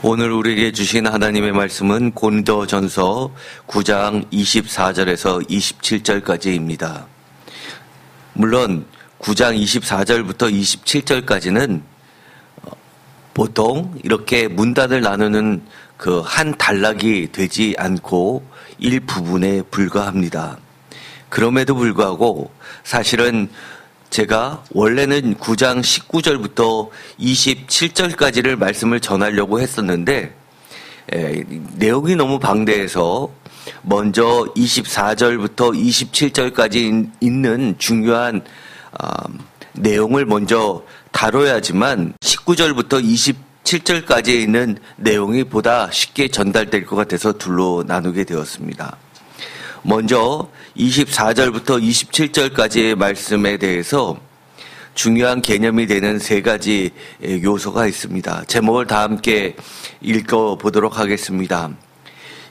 오늘 우리에게 주신 하나님의 말씀은 고린도전서 9장 24절에서 27절까지입니다. 물론 9장 24절부터 27절까지는 보통 이렇게 문단을 나누는 그 한 단락이 되지 않고 일부분에 불과합니다. 그럼에도 불구하고 사실은 제가 원래는 9장 19절부터 27절까지를 말씀을 전하려고 했었는데 내용이 너무 방대해서 먼저 24절부터 27절까지 있는 중요한 내용을 먼저 다뤄야지만 19절부터 27절까지 있는 내용이 보다 쉽게 전달될 것 같아서 둘로 나누게 되었습니다. 먼저 24절부터 27절까지의 말씀에 대해서 중요한 개념이 되는 세 가지 요소가 있습니다. 제목을 다 함께 읽어보도록 하겠습니다.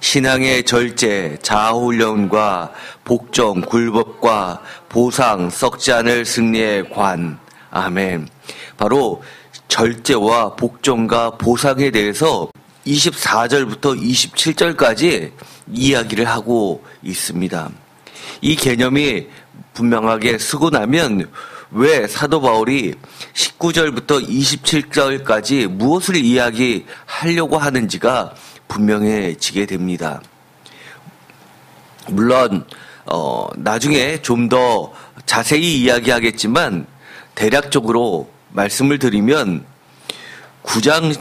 신앙의 절제, 자아훈련과 복종, 굴복과 보상, 썩지 않을 승리의 관. 아멘. 바로 절제와 복종과 보상에 대해서 24절부터 27절까지 이야기를 하고 있습니다. 이 개념이 분명하게 쓰고 나면 왜 사도 바울이 19절부터 27절까지 무엇을 이야기하려고 하는지가 분명해지게 됩니다. 물론 나중에 좀 더 자세히 이야기하겠지만 대략적으로 말씀을 드리면 9장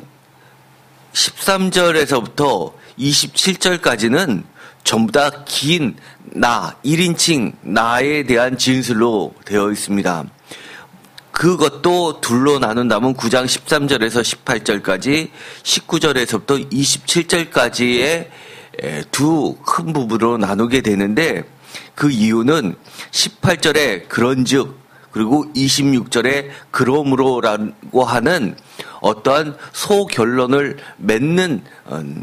13절에서부터 27절까지는 전부 다 긴 나, 1인칭 나에 대한 진술로 되어 있습니다. 그것도 둘로 나눈다면 9장 13절에서 18절까지, 19절에서부터 27절까지의 두 큰 부분으로 나누게 되는데 그 이유는 18절에 그런즉 그리고 26절에 그러므로라고 하는 어떠한 소결론을 맺는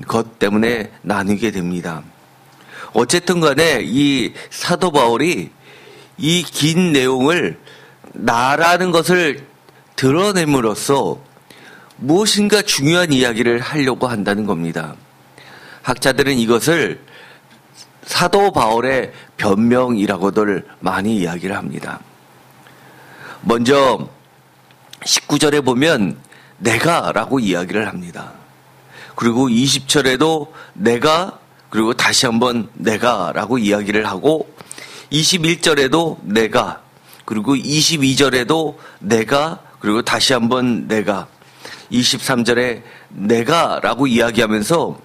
것 때문에 나누게 됩니다. 어쨌든 간에 이 사도 바울이 이 긴 내용을 나라는 것을 드러냄으로써 무엇인가 중요한 이야기를 하려고 한다는 겁니다. 학자들은 이것을 사도 바울의 변명이라고들 많이 이야기를 합니다. 먼저 19절에 보면 내가라고 이야기를 합니다. 그리고 20절에도 내가 그리고 다시 한번 내가라고 이야기를 하고 21절에도 내가 그리고 22절에도 내가 그리고 다시 한번 내가 23절에 내가라고 이야기하면서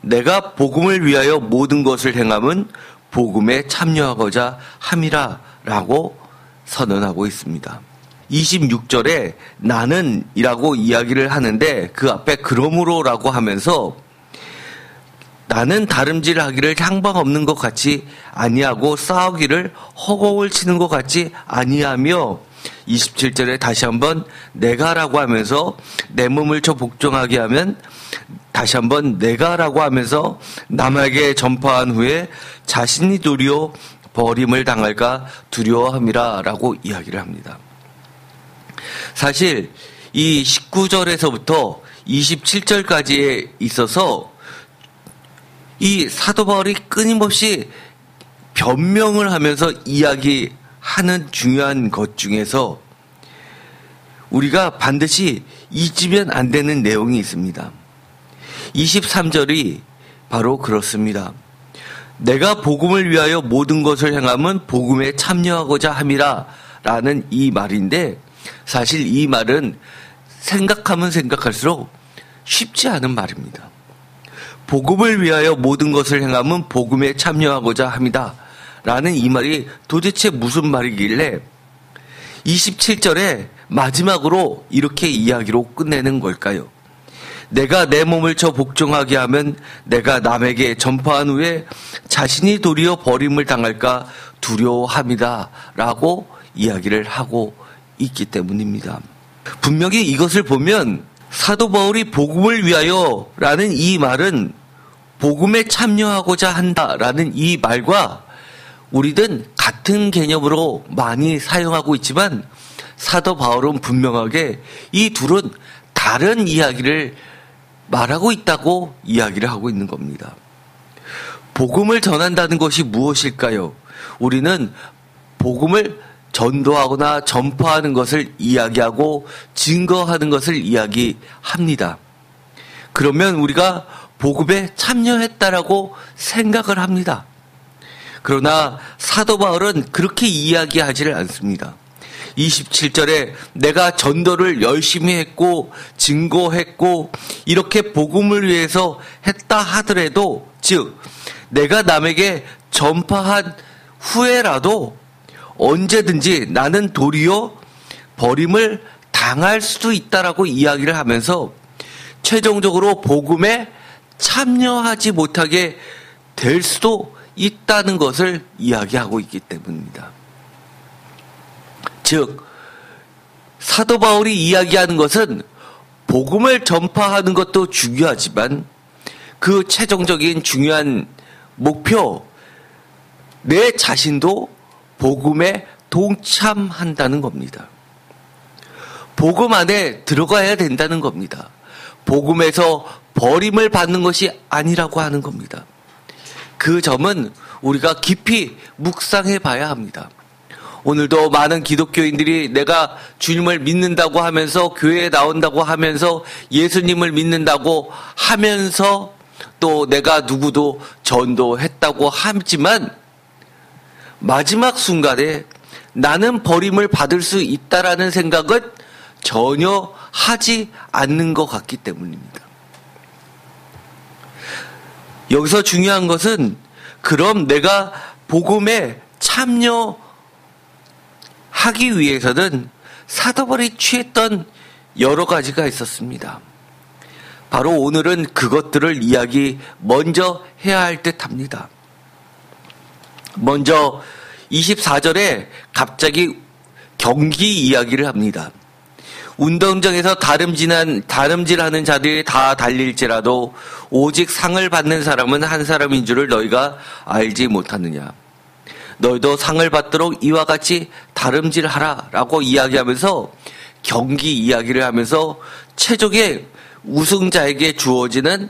내가 복음을 위하여 모든 것을 행함은 복음에 참여하고자 함이라라고 선언하고 있습니다. 26절에 나는이라고 이야기를 하는데 그 앞에 그러므로라고 하면서 나는 다름질하기를 향방 없는 것 같이 아니하고 싸우기를 허공을 치는 것 같이 아니하며 27절에 다시 한번 내가라고 하면서 내 몸을 쳐 복종하게 하면 다시 한번 내가라고 하면서 남에게 전파한 후에 자신이 도리어 버림을 당할까 두려워함이라라고 이야기를 합니다. 사실 이 19절에서부터 27절까지에 있어서 이 사도 바울이 끊임없이 변명을 하면서 이야기하는 중요한 것 중에서 우리가 반드시 잊으면 안 되는 내용이 있습니다. 23절이 바로 그렇습니다. 내가 복음을 위하여 모든 것을 행함은 복음에 참여하고자 함이라 라는 이 말인데 사실 이 말은 생각하면 생각할수록 쉽지 않은 말입니다. 복음을 위하여 모든 것을 행함은 복음에 참여하고자 합니다 라는 이 말이 도대체 무슨 말이길래 27절에 마지막으로 이렇게 이야기로 끝내는 걸까요? 내가 내 몸을 쳐 복종하게 하면 내가 남에게 전파한 후에 자신이 도리어 버림을 당할까 두려워합니다 라고 이야기를 하고 있기 때문입니다. 분명히 이것을 보면 사도 바울이 복음을 위하여 라는 이 말은 복음에 참여하고자 한다라는 이 말과 우리는 같은 개념으로 많이 사용하고 있지만 사도 바울은 분명하게 이 둘은 다른 이야기를 말하고 있다고 이야기를 하고 있는 겁니다. 복음을 전한다는 것이 무엇일까요? 우리는 복음을 전도하거나 전파하는 것을 이야기하고 증거하는 것을 이야기합니다. 그러면 우리가 복음에 참여했다라고 생각을 합니다. 그러나 사도 바울은 그렇게 이야기하지를 않습니다. 27절에 내가 전도를 열심히 했고 증거했고 이렇게 복음을 위해서 했다 하더라도, 즉 내가 남에게 전파한 후에라도 언제든지 나는 도리어 버림을 당할 수도 있다라고 이야기를 하면서 최종적으로 복음에 참여하지 못하게 될 수도 있다는 것을 이야기하고 있기 때문입니다. 즉 사도 바울이 이야기하는 것은 복음을 전파하는 것도 중요하지만 그 최종적인 중요한 목표, 내 자신도 복음에 동참한다는 겁니다. 복음 안에 들어가야 된다는 겁니다. 복음에서 버림을 받는 것이 아니라고 하는 겁니다. 그 점은 우리가 깊이 묵상해 봐야 합니다. 오늘도 많은 기독교인들이 내가 주님을 믿는다고 하면서 교회에 나온다고 하면서 예수님을 믿는다고 하면서 또 내가 누구도 전도했다고 하지만 마지막 순간에 나는 버림을 받을 수 있다라는 생각은 전혀 하지 않는 것 같기 때문입니다. 여기서 중요한 것은 그럼 내가 복음에 참여하기 위해서는 사도 바울이 취했던 여러 가지가 있었습니다. 바로 오늘은 그것들을 먼저 해야 할 듯합니다. 먼저 24절에 갑자기 경기 이야기를 합니다. 운동장에서 다름질하는 자들이 다 달릴지라도 오직 상을 받는 사람은 한 사람인 줄을 너희가 알지 못하느냐. 너희도 상을 받도록 이와 같이 다름질하라 라고 이야기하면서 경기 이야기를 하면서 최종의 우승자에게 주어지는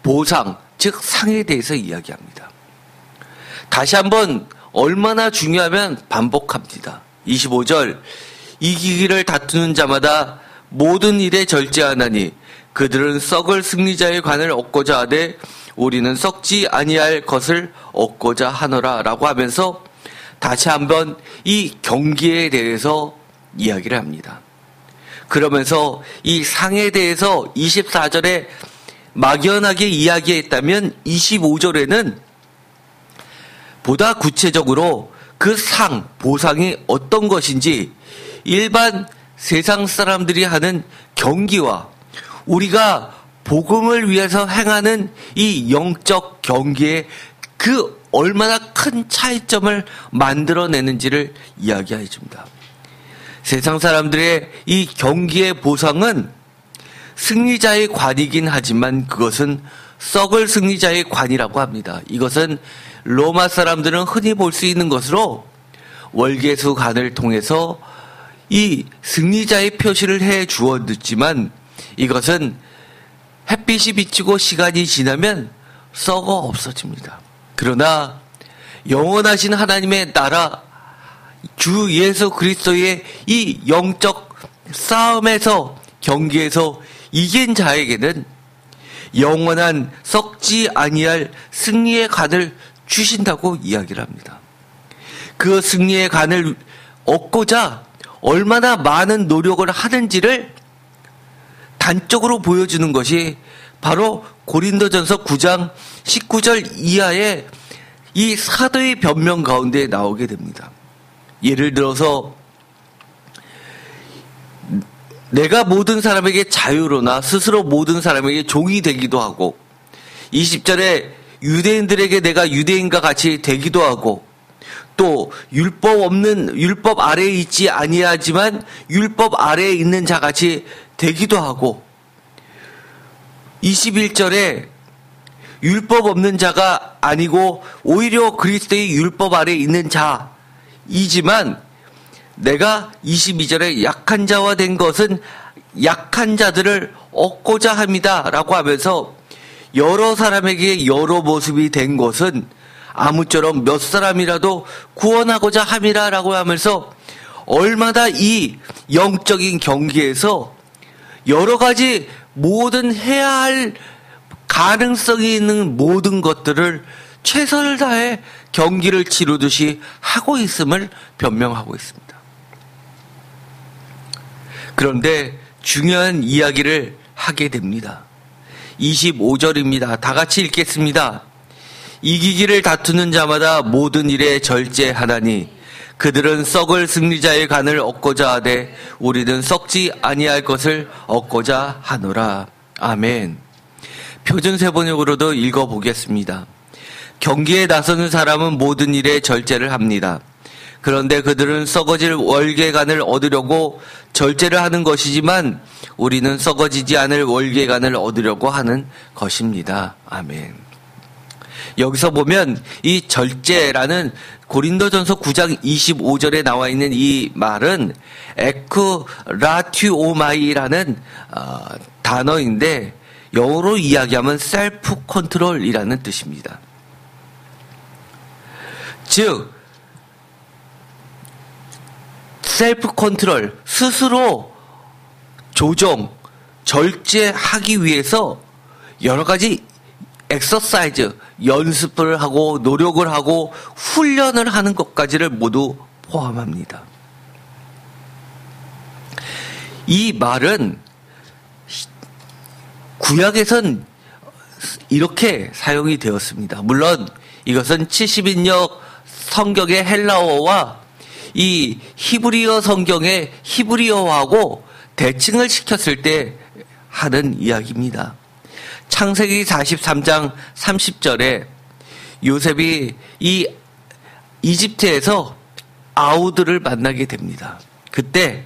보상, 즉 상에 대해서 이야기합니다. 다시 한번 얼마나 중요하면 반복합니다. 25절, 이기기를 다투는 자마다 모든 일에 절제하나니 그들은 썩을 승리자의 관을 얻고자 하되 우리는 썩지 아니할 것을 얻고자 하노라 라고 하면서 다시 한번 이 경기에 대해서 이야기를 합니다. 그러면서 이 상에 대해서 24절에 막연하게 이야기했다면 25절에는 보다 구체적으로 그 상, 보상이 어떤 것인지 일반 세상 사람들이 하는 경기와 우리가 복음을 위해서 행하는 이 영적 경기에 그 얼마나 큰 차이점을 만들어내는지를 이야기해 줍니다. 세상 사람들의 이 경기의 보상은 승리자의 관이긴 하지만 그것은 썩을 승리자의 관이라고 합니다. 이것은 로마 사람들은 흔히 볼 수 있는 것으로 월계수 관을 통해서 이 승리자의 표시를 해 주었지만 이것은 햇빛이 비치고 시간이 지나면 썩어 없어집니다. 그러나 영원하신 하나님의 나라 주 예수 그리스도의 이 영적 싸움에서 경기에서 이긴 자에게는 영원한 썩지 아니할 승리의 관을 주신다고 이야기를 합니다. 그 승리의 관을 얻고자 얼마나 많은 노력을 하는지를 단적으로 보여주는 것이 바로 고린도전서 9장 19절 이하의 이 사도의 변명 가운데 나오게 됩니다. 예를 들어서 내가 모든 사람에게 자유로나 스스로 모든 사람에게 종이 되기도 하고 20절에 유대인들에게 내가 유대인과 같이 되기도 하고 또 율법 아래에 있지 아니하지만 율법 아래에 있는 자 같이 되기도 하고 21절에 율법 없는 자가 아니고 오히려 그리스도의 율법 아래에 있는 자이지만 내가 22절에 약한 자와 된 것은 약한 자들을 얻고자 합니다라고 하면서 여러 사람에게 여러 모습이 된 것은 아무쪼록 몇 사람이라도 구원하고자 함이라라고 하면서 얼마나 이 영적인 경기에서 여러 가지 모든 해야 할 가능성이 있는 모든 것들을 최선을 다해 경기를 치르듯이 하고 있음을 변명하고 있습니다. 그런데 중요한 이야기를 하게 됩니다. 25절입니다. 다 같이 읽겠습니다. 이기기를 다투는 자마다 모든 일에 절제하나니 그들은 썩을 승리자의 간을 얻고자 하되 우리는 썩지 아니할 것을 얻고자 하노라. 아멘. 표준세 번역으로도 읽어보겠습니다. 경기에 나서는 사람은 모든 일에 절제를 합니다. 그런데 그들은 썩어질 월계간을 얻으려고 절제를 하는 것이지만 우리는 썩어지지 않을 월계간을 얻으려고 하는 것입니다. 아멘. 여기서 보면 이 절제라는 고린도전서 9장 25절에 나와 있는 이 말은 에크라티오마이라는 단어인데 영어로 이야기하면 셀프 컨트롤이라는 뜻입니다. 즉 셀프 컨트롤, 스스로 조정, 절제하기 위해서 여러 가지 엑서사이즈, 연습을 하고 노력을 하고 훈련을 하는 것까지를 모두 포함합니다. 이 말은 구약에선 이렇게 사용이 되었습니다. 물론 이것은 70인역 성경의 헬라어와 이 히브리어 성경의 히브리어하고 대칭을 시켰을 때 하는 이야기입니다. 창세기 43장 30절에 요셉이 이 이집트에서 아우들을 만나게 됩니다. 그때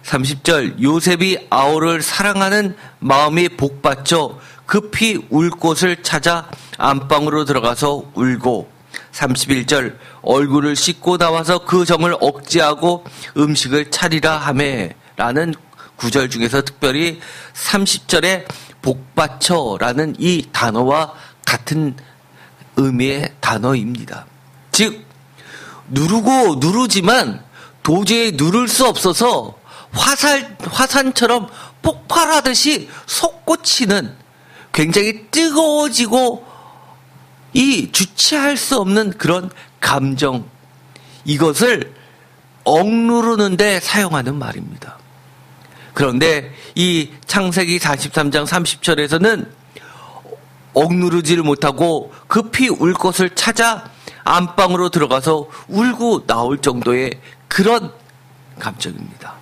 30절 요셉이 아우를 사랑하는 마음이 복받쳐 급히 울 곳을 찾아 안방으로 들어가서 울고 31절 얼굴을 씻고 나와서 그 정을 억제하고 음식을 차리라 하매 라는 구절 중에서 특별히 30절에 복받쳐라는 이 단어와 같은 의미의 단어입니다. 즉 누르지만 도저히 누를 수 없어서 화산처럼 폭발하듯이 솟구치는 굉장히 뜨거워지고 이 주체할 수 없는 그런 감정, 이것을 억누르는데 사용하는 말입니다. 그런데 이 창세기 43장 30절에서는 억누르지를 못하고 급히 울 곳을 찾아 안방으로 들어가서 울고 나올 정도의 그런 감정입니다.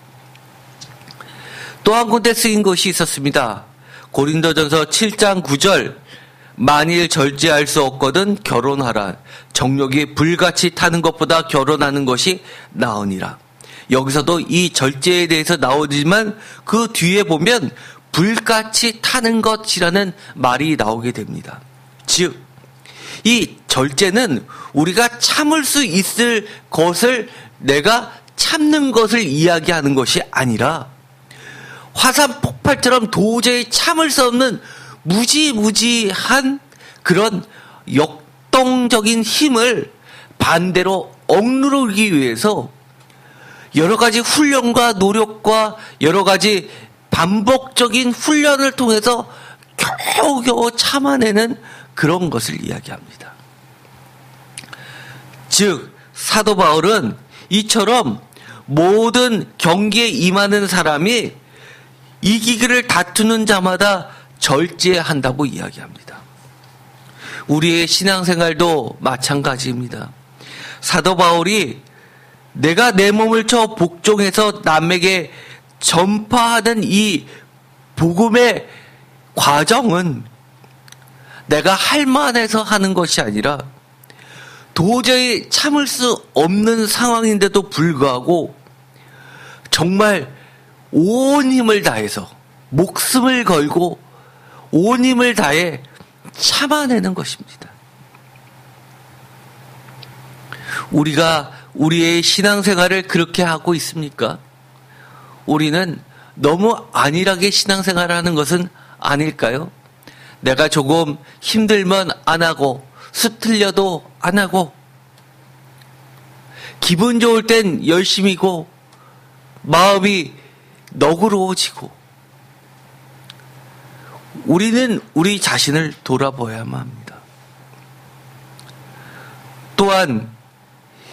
또 한 군데 쓰인 것이 있었습니다. 고린도전서 7장 9절 만일 절제할 수 없거든 결혼하라. 정욕이 불같이 타는 것보다 결혼하는 것이 나으니라. 여기서도 이 절제에 대해서 나오지만 그 뒤에 보면 불같이 타는 것이라는 말이 나오게 됩니다. 즉, 이 절제는 우리가 참을 수 있을 것을 내가 참는 것을 이야기하는 것이 아니라 화산 폭발처럼 도저히 참을 수 없는 무지무지한 그런 역동적인 힘을 반대로 억누르기 위해서 여러 가지 훈련과 노력과 여러 가지 반복적인 훈련을 통해서 겨우겨우 참아내는 그런 것을 이야기합니다. 즉 사도 바울은 이처럼 모든 경기에 임하는 사람이 이기기를 다투는 자마다 절제한다고 이야기합니다. 우리의 신앙생활도 마찬가지입니다. 사도 바울이 내가 내 몸을 쳐 복종해서 남에게 전파하는 이 복음의 과정은 내가 할 만해서 하는 것이 아니라 도저히 참을 수 없는 상황인데도 불구하고 정말 온 힘을 다해서 목숨을 걸고 온 힘을 다해 참아내는 것입니다. 우리가 우리의 신앙생활을 그렇게 하고 있습니까? 우리는 너무 안일하게 신앙생활을 하는 것은 아닐까요? 내가 조금 힘들면 안 하고 수틀려도 안 하고 기분 좋을 땐 열심히고 마음이 너그러워지고 우리는 우리 자신을 돌아보아야만 합니다. 또한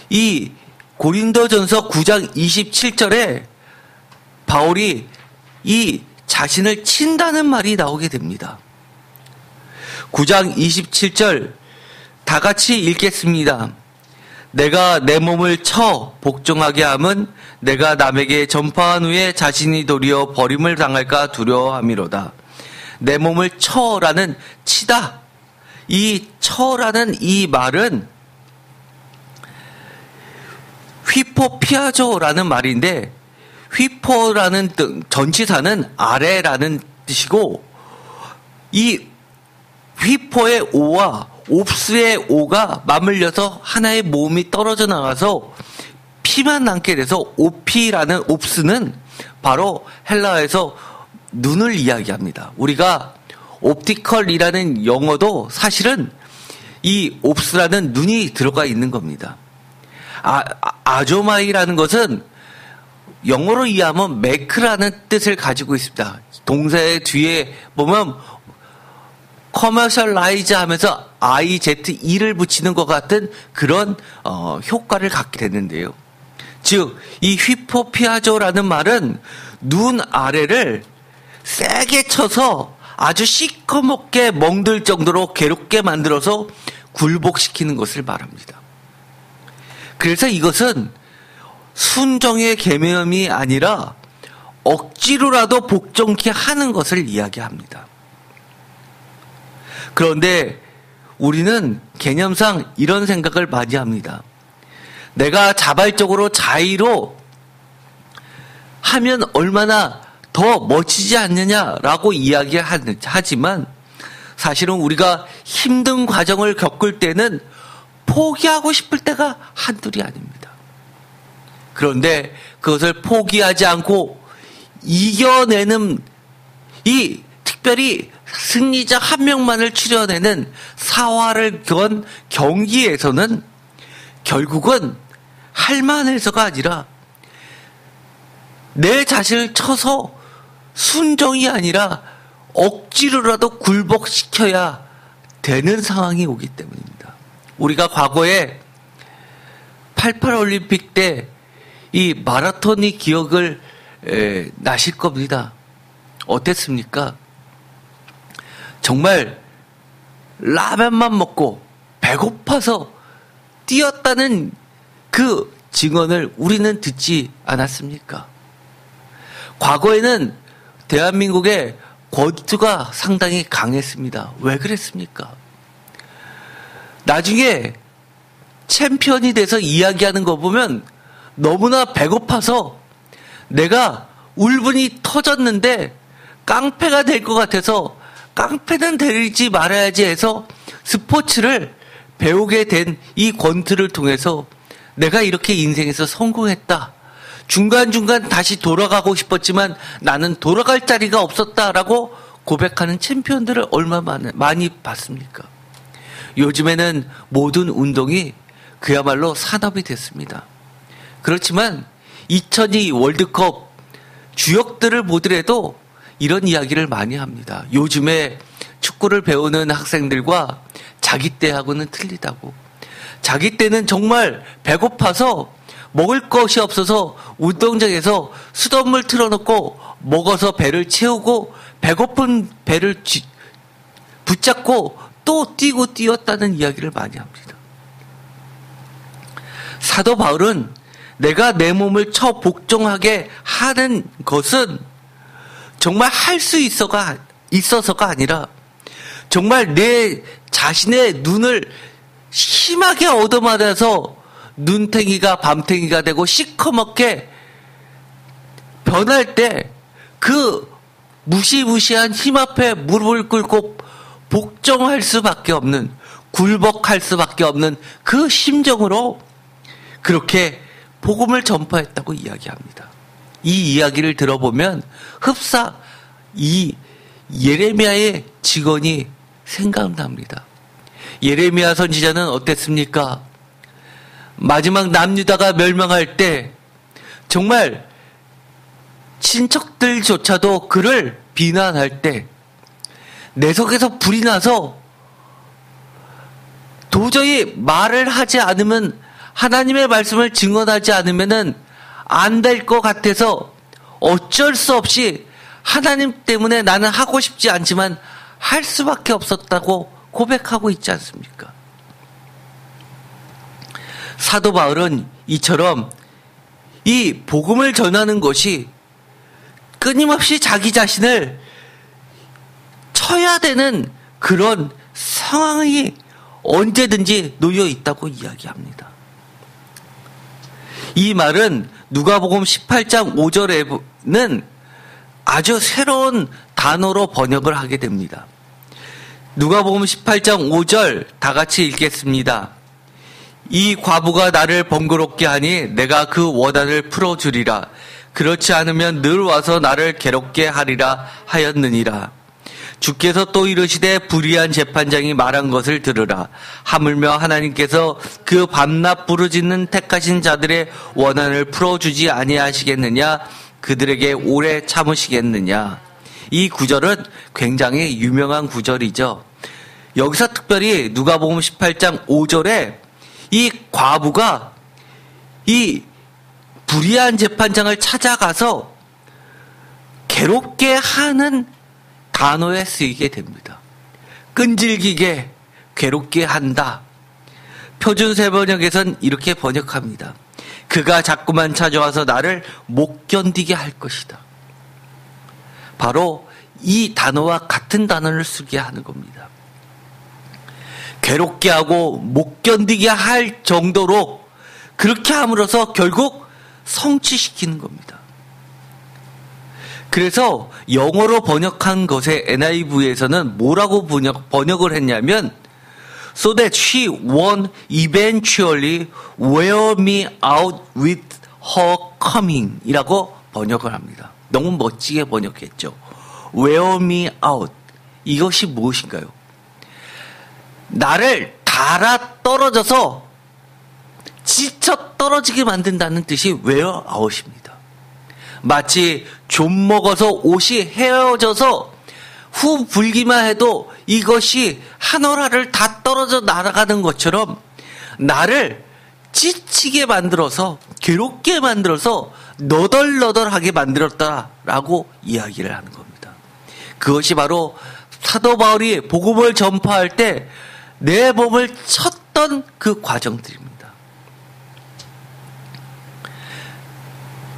이 고린도전서 9장 27절에 바울이 이 자신을 친다는 말이 나오게 됩니다. 9장 27절 다 같이 읽겠습니다. 내가 내 몸을 쳐 복종하게 함은 내가 남에게 전파한 후에 자신이 도리어 버림을 당할까 두려워함이로다. 내 몸을 쳐라는 치다. 이 쳐라는 이 말은 휘포피아조라는 말인데 휘포라는 전치사는 아래라는 뜻이고 이 휘포의 오와 옵스의 오가 맞물려서 하나의 몸이 떨어져 나가서 피만 남게 돼서 오피라는 옵스는 바로 헬라어에서 눈을 이야기합니다. 우리가 옵티컬이라는 영어도 사실은 이 옵스라는 눈이 들어가 있는 겁니다. 아조마이라는 것은 영어로 이해하면 매크라는 뜻을 가지고 있습니다. 동사의 뒤에 보면 커머셜라이즈 하면서 IZE를 붙이는 것 같은 그런 효과를 갖게 되는데요. 즉, 이 휘포피아조라는 말은 눈 아래를 세게 쳐서 아주 시커멓게 멍들 정도로 괴롭게 만들어서 굴복시키는 것을 말합니다. 그래서 이것은 순정의 계명이 아니라 억지로라도 복종케 하는 것을 이야기합니다. 그런데 우리는 개념상 이런 생각을 많이 합니다. 내가 자발적으로 자의로 하면 얼마나 더 멋지지 않느냐라고 이야기하지만 사실은 우리가 힘든 과정을 겪을 때는 포기하고 싶을 때가 한둘이 아닙니다. 그런데 그것을 포기하지 않고 이겨내는 이 특별히 승리자 한 명만을 추려내는 사활을 건 경기에서는 결국은 할만해서가 아니라 내 자신을 쳐서 순종이 아니라 억지로라도 굴복시켜야 되는 상황이 오기 때문입니다. 우리가 과거에 88 올림픽 때 이 마라톤이 기억을 나실 겁니다. 어땠습니까? 정말 라면만 먹고 배고파서 뛰었다는 그 증언을 우리는 듣지 않았습니까? 과거에는 대한민국의 권투가 상당히 강했습니다. 왜 그랬습니까? 나중에 챔피언이 돼서 이야기하는 거 보면 너무나 배고파서 내가 울분이 터졌는데 깡패가 될 것 같아서 깡패는 되지 말아야지 해서 스포츠를 배우게 된 이 권투를 통해서 내가 이렇게 인생에서 성공했다. 중간중간 다시 돌아가고 싶었지만 나는 돌아갈 자리가 없었다라고 고백하는 챔피언들을 얼마나 많이 봤습니까? 요즘에는 모든 운동이 그야말로 산업이 됐습니다. 그렇지만 2002 월드컵 주역들을 보더라도 이런 이야기를 많이 합니다. 요즘에 축구를 배우는 학생들과 자기 때하고는 틀리다고. 자기 때는 정말 배고파서 먹을 것이 없어서 운동장에서 수돗물 틀어놓고 먹어서 배를 채우고 배고픈 배를 붙잡고 또 뛰고 뛰었다는 이야기를 많이 합니다. 사도 바울은 내가 내 몸을 쳐 복종하게 하는 것은 정말 할 수 있어서가 아니라 정말 내 자신의 눈을 심하게 얻어맞아서 눈탱이가 밤탱이가 되고 시커멓게 변할 때 그 무시무시한 힘 앞에 무릎을 꿇고 복종할 수밖에 없는, 굴복할 수밖에 없는 그 심정으로 그렇게 복음을 전파했다고 이야기합니다. 이 이야기를 들어보면 흡사 이 예레미야의 직언이 생각납니다. 예레미야 선지자는 어땠습니까? 마지막 남유다가 멸망할 때 정말 친척들조차도 그를 비난할 때 내 속에서 불이 나서 도저히 말을 하지 않으면, 하나님의 말씀을 증언하지 않으면은 안 될 것 같아서 어쩔 수 없이 하나님 때문에 나는 하고 싶지 않지만 할 수밖에 없었다고 고백하고 있지 않습니까? 사도 바울은 이처럼 이 복음을 전하는 것이 끊임없이 자기 자신을 쳐야 되는 그런 상황이 언제든지 놓여 있다고 이야기합니다. 이 말은 누가복음 18장 5절에는 아주 새로운 단어로 번역을 하게 됩니다. 누가복음 18장 5절 다 같이 읽겠습니다. 이 과부가 나를 번거롭게 하니 내가 그 원한을 풀어주리라. 그렇지 않으면 늘 와서 나를 괴롭게 하리라 하였느니라. 주께서 또 이르시되 불의한 재판장이 말한 것을 들으라. 하물며 하나님께서 그 밤낮 부르짖는 택하신 자들의 원한을 풀어주지 아니하시겠느냐? 그들에게 오래 참으시겠느냐? 이 구절은 굉장히 유명한 구절이죠. 여기서 특별히 누가복음 18장 5절에 이 과부가 이 불의한 재판장을 찾아가서 괴롭게 하는 단어에 쓰이게 됩니다. 끈질기게 괴롭게 한다. 표준세 번역에선 이렇게 번역합니다. 그가 자꾸만 찾아와서 나를 못 견디게 할 것이다. 바로 이 단어와 같은 단어를 쓰게 하는 겁니다. 괴롭게 하고 못 견디게 할 정도로 그렇게 함으로써 결국 성취시키는 겁니다. 그래서 영어로 번역한 것의 NIV에서는 뭐라고 번역을 했냐면 So that she won't eventually wear me out with her coming 이라고 번역을 합니다. 너무 멋지게 번역했죠. wear me out. 이것이 무엇인가요? 나를 달아 떨어져서 지쳐 떨어지게 만든다는 뜻이 wear out입니다. 마치 좀 먹어서 옷이 헤어져서 후 불기만 해도 이것이 한 올알을 다 떨어져 날아가는 것처럼 나를 지치게 만들어서 괴롭게 만들어서 너덜너덜하게 만들었다라고 이야기를 하는 겁니다. 그것이 바로 사도 바울이 복음을 전파할 때 내 몸을 쳤던 그 과정들입니다.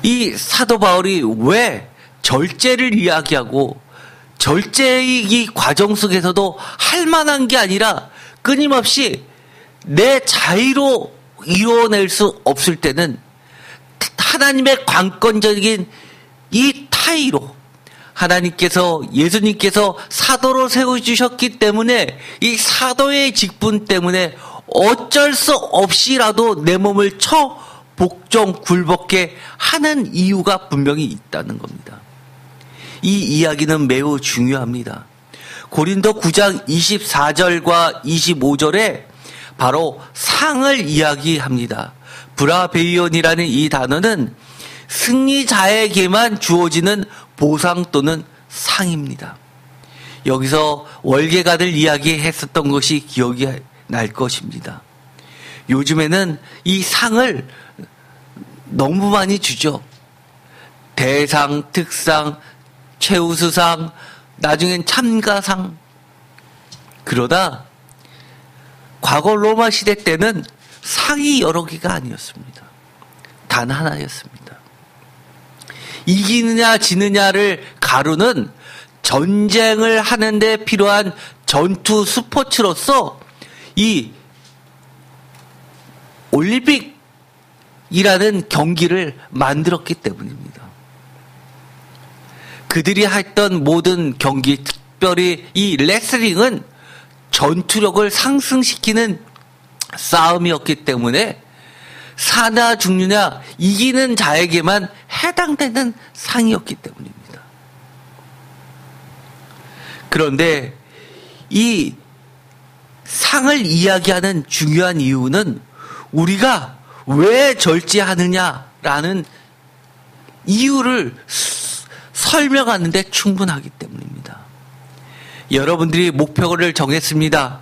이 사도 바울이 왜 절제를 이야기하고 절제의 이 과정 속에서도 할 만한 게 아니라 끊임없이 내 자의로 이뤄낼 수 없을 때는 하나님의 관건적인 이 타의로 하나님께서 예수님께서 사도로 세워주셨기 때문에 이 사도의 직분 때문에 어쩔 수 없이라도 내 몸을 쳐 복종 굴복해 하는 이유가 분명히 있다는 겁니다. 이 이야기는 매우 중요합니다. 고린도 9장 24절과 25절에 바로 상을 이야기합니다. 브라베이온이라는 이 단어는 승리자에게만 주어지는 보상 또는 상입니다. 여기서 월계가들 이야기했었던 것이 기억이 날 것입니다. 요즘에는 이 상을 너무 많이 주죠. 대상, 특상, 최우수상, 나중엔 참가상. 그러다 과거 로마 시대 때는 상이 여러 개가 아니었습니다. 단 하나였습니다. 이기느냐 지느냐를 가루는 전쟁을 하는데 필요한 전투 스포츠로서 이 올림픽이라는 경기를 만들었기 때문입니다. 그들이 했던 모든 경기, 특별히 이 레슬링은 전투력을 상승시키는 싸움이었기 때문에 사나 죽느냐 이기는 자에게만 해당되는 상이었기 때문입니다. 그런데 이 상을 이야기하는 중요한 이유는 우리가 왜 절제하느냐라는 이유를 설명하는 데 충분하기 때문입니다. 여러분들이 목표를 정했습니다.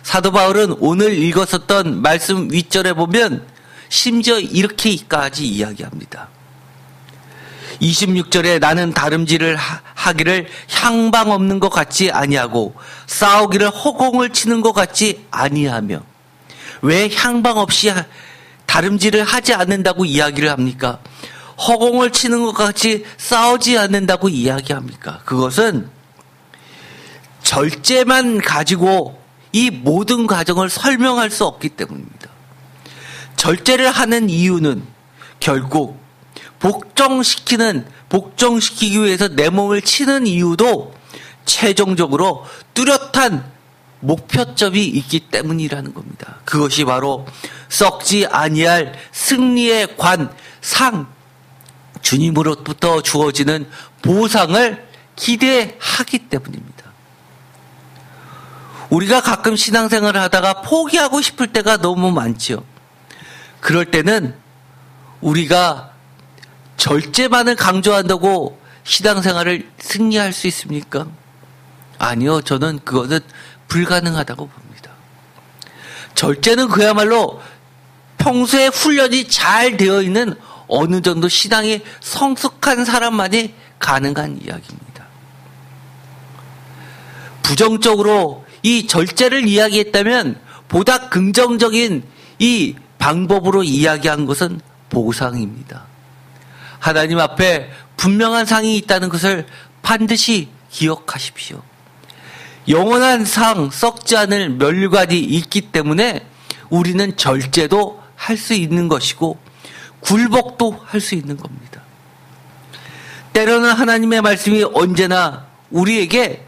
사도 바울은 오늘 읽었었던 말씀 윗절에 보면 심지어 이렇게까지 이야기합니다. 26절에 나는 다름질을 하기를 향방 없는 것 같이 아니하고 싸우기를 허공을 치는 것 같이 아니하며. 왜 향방 없이 다름질을 하지 않는다고 이야기를 합니까? 허공을 치는 것 같이 싸우지 않는다고 이야기합니까? 그것은 절제만 가지고 이 모든 과정을 설명할 수 없기 때문입니다. 절제를 하는 이유는 결국 복종시키기 위해서 내 몸을 치는 이유도 최종적으로 뚜렷한 목표점이 있기 때문이라는 겁니다. 그것이 바로 썩지 아니할 승리의 상, 주님으로부터 주어지는 보상을 기대하기 때문입니다. 우리가 가끔 신앙생활을 하다가 포기하고 싶을 때가 너무 많지요. 그럴 때는 우리가 절제만을 강조한다고 신앙생활을 승리할 수 있습니까? 아니요. 저는 그것은 불가능하다고 봅니다. 절제는 그야말로 평소에 훈련이 잘 되어 있는 어느 정도 신앙이 성숙한 사람만이 가능한 이야기입니다. 부정적으로 이 절제를 이야기했다면 보다 긍정적인 이 방법으로 이야기한 것은 보상입니다. 하나님 앞에 분명한 상이 있다는 것을 반드시 기억하십시오. 영원한 상, 썩지 않을 멸관이 있기 때문에 우리는 절제도 할 수 있는 것이고 굴복도 할 수 있는 겁니다. 때로는 하나님의 말씀이 언제나 우리에게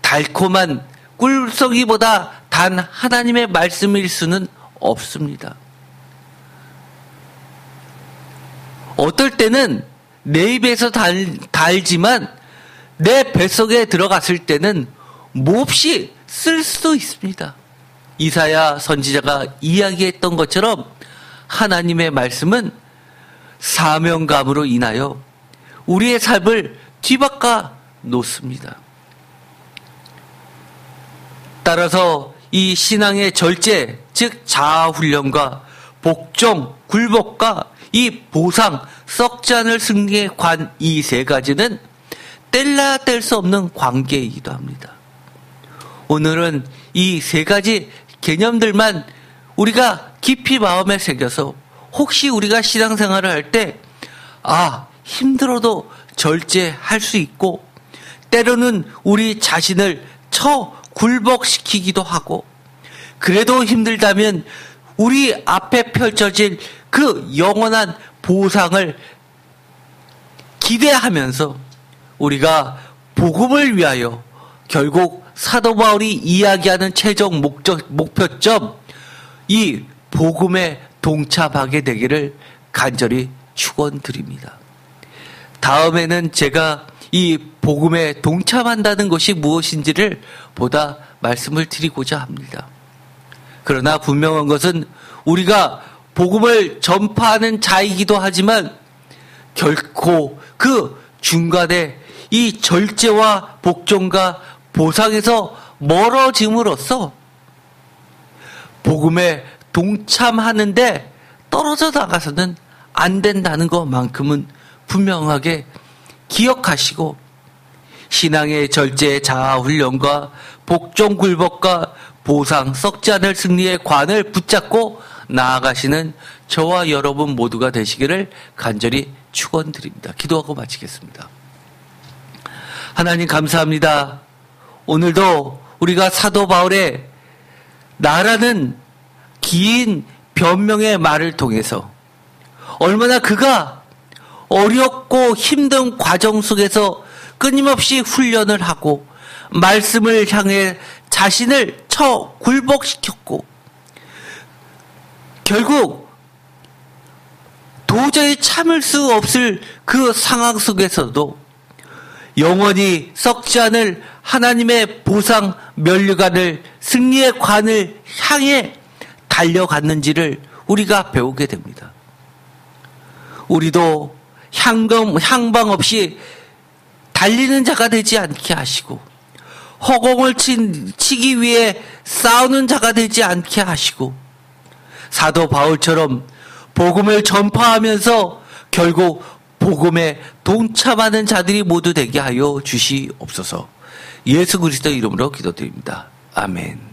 달콤한 꿀송이보다 단 하나님의 말씀일 수는 없습니다. 어떨 때는 내 입에서 달지만 내 뱃속에 들어갔을 때는 몹시 쓸 수도 있습니다. 이사야 선지자가 이야기했던 것처럼 하나님의 말씀은 사명감으로 인하여 우리의 삶을 뒤바꿔 놓습니다. 따라서 이 신앙의 절제, 즉 자아훈련과 복종, 굴복과 이 보상, 썩지 않을 승리의 관, 이 세 가지는 뗄래야 뗄 수 없는 관계이기도 합니다. 오늘은 이 세 가지 개념들만 우리가 깊이 마음에 새겨서 혹시 우리가 신앙생활을 할 때 힘들어도 절제할 수 있고 때로는 우리 자신을 굴복시키기도 하고 그래도 힘들다면 우리 앞에 펼쳐질 그 영원한 보상을 기대하면서 우리가 복음을 위하여 결국 사도 바울이 이야기하는 최종 목표점 이 복음에 동참하게 되기를 간절히 축원드립니다. 다음에는 제가 이 복음에 동참한다는 것이 무엇인지를 보다 말씀을 드리고자 합니다. 그러나 분명한 것은 우리가 복음을 전파하는 자이기도 하지만 결코 그 중간에 이 절제와 복종과 보상에서 멀어짐으로써 복음에 동참하는데 떨어져 나가서는 안 된다는 것만큼은 분명하게 기억하시고 신앙의 절제 자아훈련과 복종 굴복과 보상 썩지 않을 승리의 관을 붙잡고 나아가시는 저와 여러분 모두가 되시기를 간절히 축원드립니다. 기도하고 마치겠습니다. 하나님 감사합니다. 오늘도 우리가 사도 바울의 나라는 긴 변명의 말을 통해서 얼마나 그가 어렵고 힘든 과정 속에서 끊임없이 훈련을 하고 말씀을 향해 자신을 굴복시켰고 결국 도저히 참을 수 없을 그 상황 속에서도 영원히 썩지 않을 하나님의 보상 면류관을, 승리의 관을 향해 달려갔는지를 우리가 배우게 됩니다. 우리도 향방 없이 달리는 자가 되지 않게 하시고, 허공을 치기 위해 싸우는 자가 되지 않게 하시고, 사도 바울처럼 복음을 전파하면서 결국 복음에 동참하는 자들이 모두 되게 하여 주시옵소서. 예수 그리스도 이름으로 기도드립니다. 아멘.